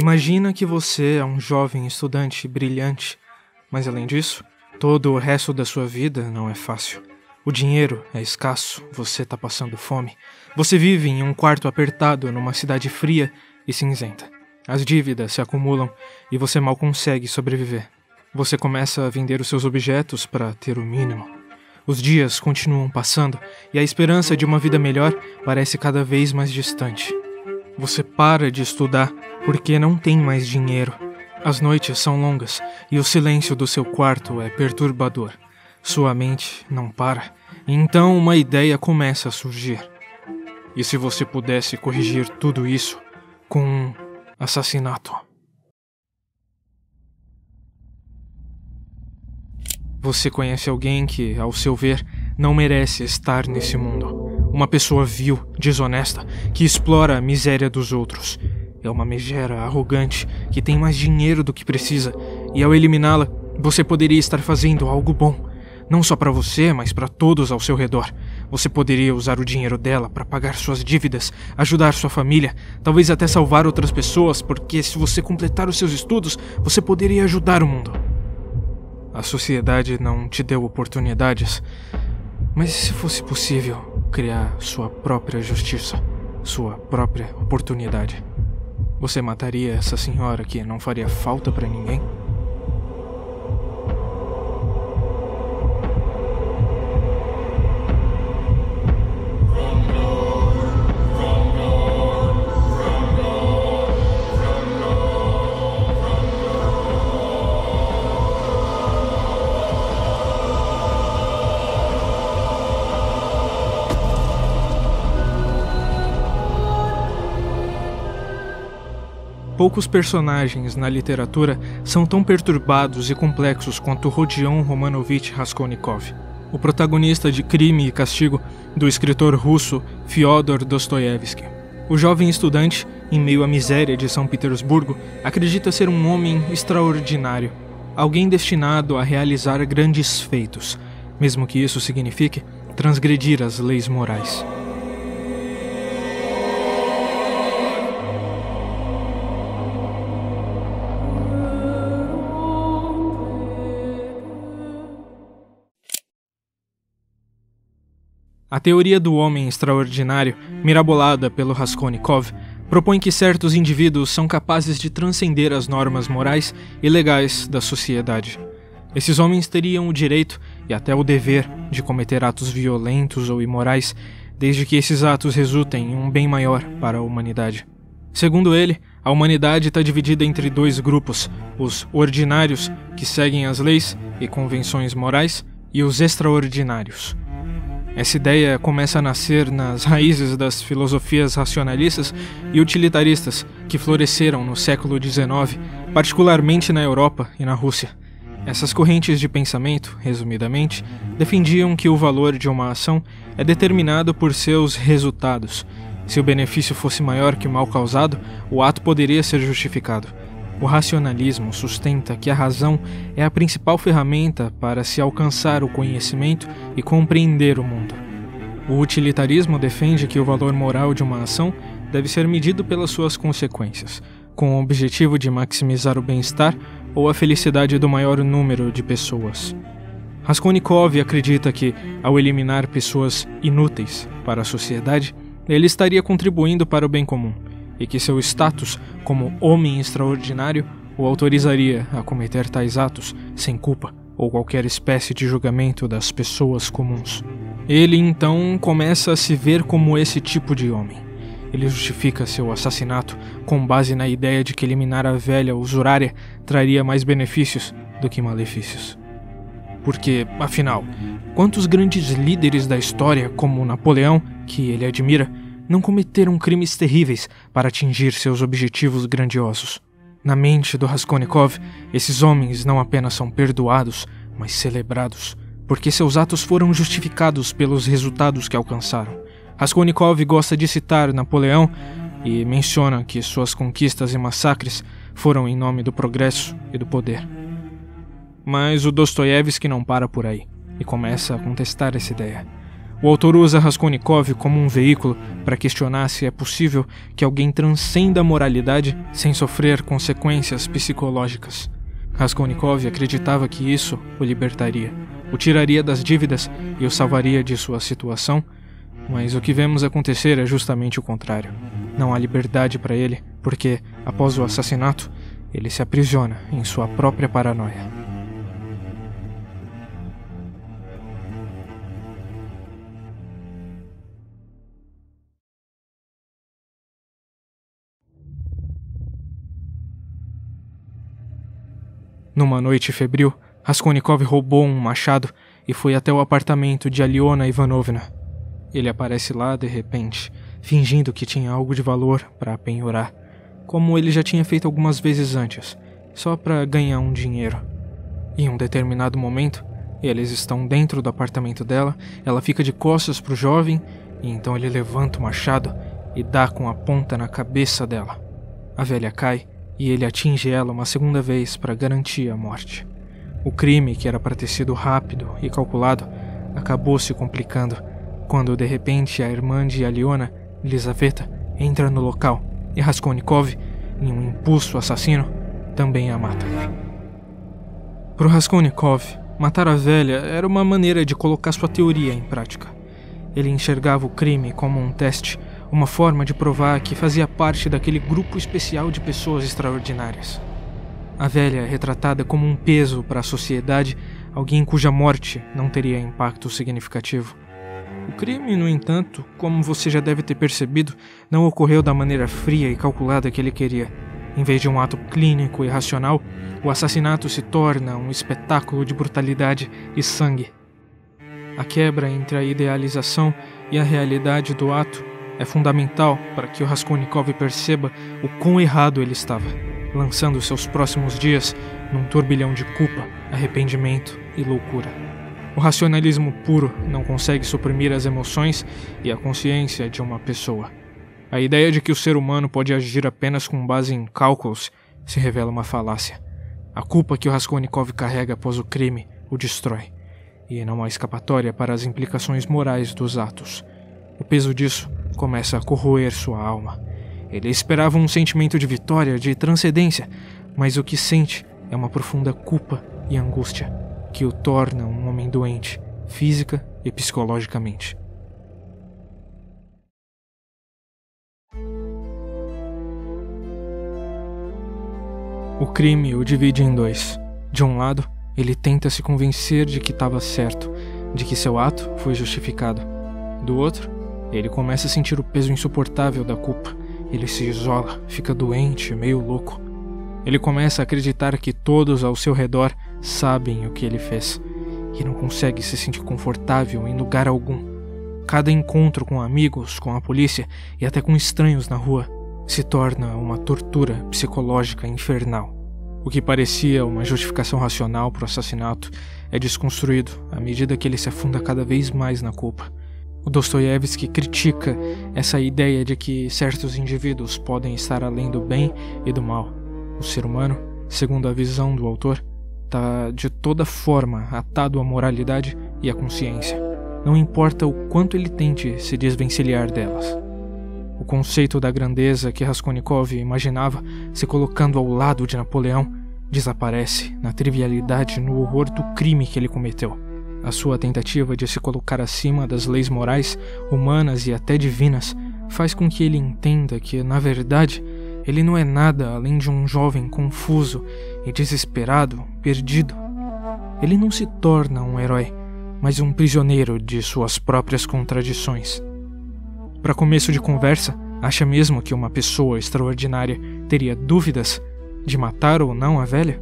Imagina que você é um jovem estudante brilhante, mas além disso, todo o resto da sua vida não é fácil. O dinheiro é escasso, você está passando fome. Você vive em um quarto apertado numa cidade fria e cinzenta. As dívidas se acumulam e você mal consegue sobreviver. Você começa a vender os seus objetos para ter o mínimo. Os dias continuam passando e a esperança de uma vida melhor parece cada vez mais distante. Você para de estudar porque não tem mais dinheiro. As noites são longas e o silêncio do seu quarto é perturbador. Sua mente não para, e então uma ideia começa a surgir. E se você pudesse corrigir tudo isso com um assassinato? Você conhece alguém que, ao seu ver, não merece estar nesse mundo. Uma pessoa vil, desonesta, que explora a miséria dos outros. É uma megera arrogante que tem mais dinheiro do que precisa, e ao eliminá-la, você poderia estar fazendo algo bom. Não só para você, mas para todos ao seu redor. Você poderia usar o dinheiro dela para pagar suas dívidas, ajudar sua família, talvez até salvar outras pessoas, porque se você completar os seus estudos, você poderia ajudar o mundo. A sociedade não te deu oportunidades, mas se fosse possível criar sua própria justiça, sua própria oportunidade, você mataria essa senhora que não faria falta para ninguém? Poucos personagens na literatura são tão perturbados e complexos quanto Rodion Romanovich Raskolnikov, o protagonista de Crime e Castigo do escritor russo Fyodor Dostoiévski. O jovem estudante, em meio à miséria de São Petersburgo, acredita ser um homem extraordinário, alguém destinado a realizar grandes feitos, mesmo que isso signifique transgredir as leis morais. A teoria do homem extraordinário, mirabolada pelo Raskolnikov, propõe que certos indivíduos são capazes de transcender as normas morais e legais da sociedade. Esses homens teriam o direito e até o dever de cometer atos violentos ou imorais, desde que esses atos resultem em um bem maior para a humanidade. Segundo ele, a humanidade está dividida entre dois grupos: os ordinários, que seguem as leis e convenções morais, e os extraordinários. Essa ideia começa a nascer nas raízes das filosofias racionalistas e utilitaristas que floresceram no século XIX, particularmente na Europa e na Rússia. Essas correntes de pensamento, resumidamente, defendiam que o valor de uma ação é determinado por seus resultados. Se o benefício fosse maior que o mal causado, o ato poderia ser justificado. O racionalismo sustenta que a razão é a principal ferramenta para se alcançar o conhecimento e compreender o mundo. O utilitarismo defende que o valor moral de uma ação deve ser medido pelas suas consequências, com o objetivo de maximizar o bem-estar ou a felicidade do maior número de pessoas. Raskolnikov acredita que, ao eliminar pessoas inúteis para a sociedade, ele estaria contribuindo para o bem comum, e que seu status como homem extraordinário o autorizaria a cometer tais atos sem culpa ou qualquer espécie de julgamento das pessoas comuns. Ele então começa a se ver como esse tipo de homem. Ele justifica seu assassinato com base na ideia de que eliminar a velha usurária traria mais benefícios do que malefícios. Porque, afinal, quantos grandes líderes da história, como Napoleão, que ele admira, não cometeram crimes terríveis para atingir seus objetivos grandiosos? Na mente do Raskolnikov, esses homens não apenas são perdoados, mas celebrados, porque seus atos foram justificados pelos resultados que alcançaram. Raskolnikov gosta de citar Napoleão e menciona que suas conquistas e massacres foram em nome do progresso e do poder. Mas o Dostoiévski não para por aí e começa a contestar essa ideia. O autor usa Raskolnikov como um veículo para questionar se é possível que alguém transcenda a moralidade sem sofrer consequências psicológicas. Raskolnikov acreditava que isso o libertaria, o tiraria das dívidas e o salvaria de sua situação, mas o que vemos acontecer é justamente o contrário. Não há liberdade para ele, porque, após o assassinato, ele se aprisiona em sua própria paranoia. Numa noite febril, Raskolnikov roubou um machado e foi até o apartamento de Aliona Ivanovna. Ele aparece lá de repente, fingindo que tinha algo de valor para penhorar, como ele já tinha feito algumas vezes antes, só para ganhar um dinheiro. Em um determinado momento, eles estão dentro do apartamento dela, ela fica de costas para o jovem, e então ele levanta o machado e dá com a ponta na cabeça dela. A velha cai e ele atinge ela uma segunda vez para garantir a morte. O crime, que era para ter sido rápido e calculado, acabou se complicando quando de repente a irmã de Aliona, Lisaveta, entra no local e Raskolnikov, em um impulso assassino, também a mata. Para o Raskolnikov, matar a velha era uma maneira de colocar sua teoria em prática. Ele enxergava o crime como um teste, uma forma de provar que fazia parte daquele grupo especial de pessoas extraordinárias. A velha é retratada como um peso para a sociedade, alguém cuja morte não teria impacto significativo. O crime, no entanto, como você já deve ter percebido, não ocorreu da maneira fria e calculada que ele queria. Em vez de um ato clínico e racional, o assassinato se torna um espetáculo de brutalidade e sangue. A quebra entre a idealização e a realidade do ato é fundamental para que o Raskolnikov perceba o quão errado ele estava, lançando seus próximos dias num turbilhão de culpa, arrependimento e loucura. O racionalismo puro não consegue suprimir as emoções e a consciência de uma pessoa. A ideia de que o ser humano pode agir apenas com base em cálculos se revela uma falácia. A culpa que o Raskolnikov carrega após o crime o destrói, e não há escapatória para as implicações morais dos atos. O peso disso começa a corroer sua alma. Ele esperava um sentimento de vitória, de transcendência, mas o que sente é uma profunda culpa e angústia que o torna um homem doente, física e psicologicamente. O crime o divide em dois. De um lado, ele tenta se convencer de que estava certo, de que seu ato foi justificado. Do outro, ele começa a sentir o peso insuportável da culpa. Ele se isola, fica doente, meio louco. Ele começa a acreditar que todos ao seu redor sabem o que ele fez e não consegue se sentir confortável em lugar algum. Cada encontro com amigos, com a polícia e até com estranhos na rua se torna uma tortura psicológica infernal. O que parecia uma justificação racional para o assassinato é desconstruído à medida que ele se afunda cada vez mais na culpa. O Dostoiévski critica essa ideia de que certos indivíduos podem estar além do bem e do mal. O ser humano, segundo a visão do autor, está de toda forma atado à moralidade e à consciência. Não importa o quanto ele tente se desvencilhar delas. O conceito da grandeza que Raskolnikov imaginava se colocando ao lado de Napoleão desaparece na trivialidade, no horror do crime que ele cometeu. A sua tentativa de se colocar acima das leis morais, humanas e até divinas faz com que ele entenda que, na verdade, ele não é nada além de um jovem confuso e desesperado, perdido. Ele não se torna um herói, mas um prisioneiro de suas próprias contradições. Para começo de conversa, acha mesmo que uma pessoa extraordinária teria dúvidas de matar ou não a velha?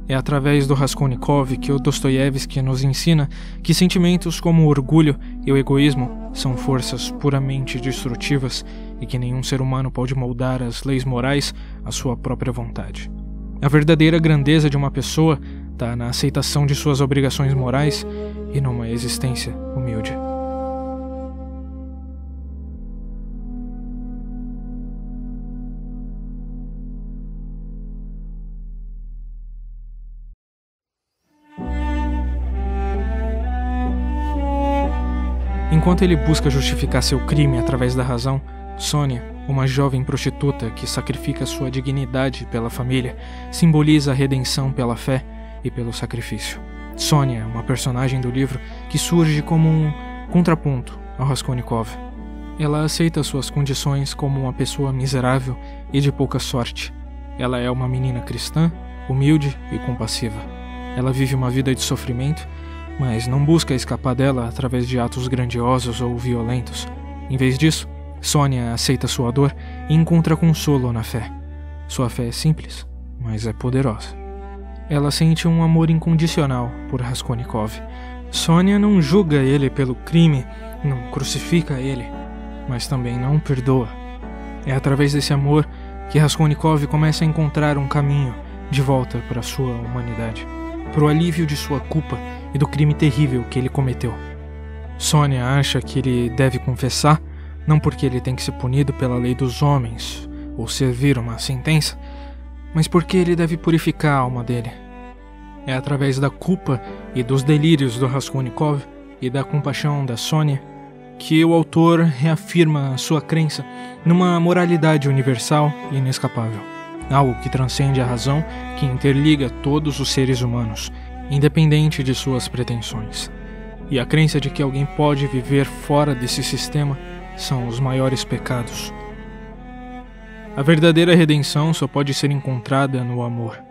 É através do Raskolnikov que o Dostoiévski nos ensina que sentimentos como o orgulho e o egoísmo são forças puramente destrutivas e que nenhum ser humano pode moldar as leis morais à sua própria vontade. A verdadeira grandeza de uma pessoa está na aceitação de suas obrigações morais e numa existência humilde. Enquanto ele busca justificar seu crime através da razão, Sonia, uma jovem prostituta que sacrifica sua dignidade pela família, simboliza a redenção pela fé e pelo sacrifício. Sonia é uma personagem do livro que surge como um contraponto ao Raskolnikov. Ela aceita suas condições como uma pessoa miserável e de pouca sorte. Ela é uma menina cristã, humilde e compassiva. Ela vive uma vida de sofrimento, mas não busca escapar dela através de atos grandiosos ou violentos. Em vez disso, Sonia aceita sua dor e encontra consolo na fé. Sua fé é simples, mas é poderosa. Ela sente um amor incondicional por Raskolnikov. Sonia não julga ele pelo crime, não crucifica ele, mas também não o perdoa. É através desse amor que Raskolnikov começa a encontrar um caminho de volta para sua humanidade, para o alívio de sua culpa e do crime terrível que ele cometeu. Sonia acha que ele deve confessar, não porque ele tem que ser punido pela lei dos homens ou servir uma sentença, mas porque ele deve purificar a alma dele. É através da culpa e dos delírios do Raskolnikov e da compaixão da Sonia que o autor reafirma sua crença numa moralidade universal e inescapável, algo que transcende a razão, que interliga todos os seres humanos, independente de suas pretensões. E a crença de que alguém pode viver fora desse sistema são os maiores pecados. A verdadeira redenção só pode ser encontrada no amor.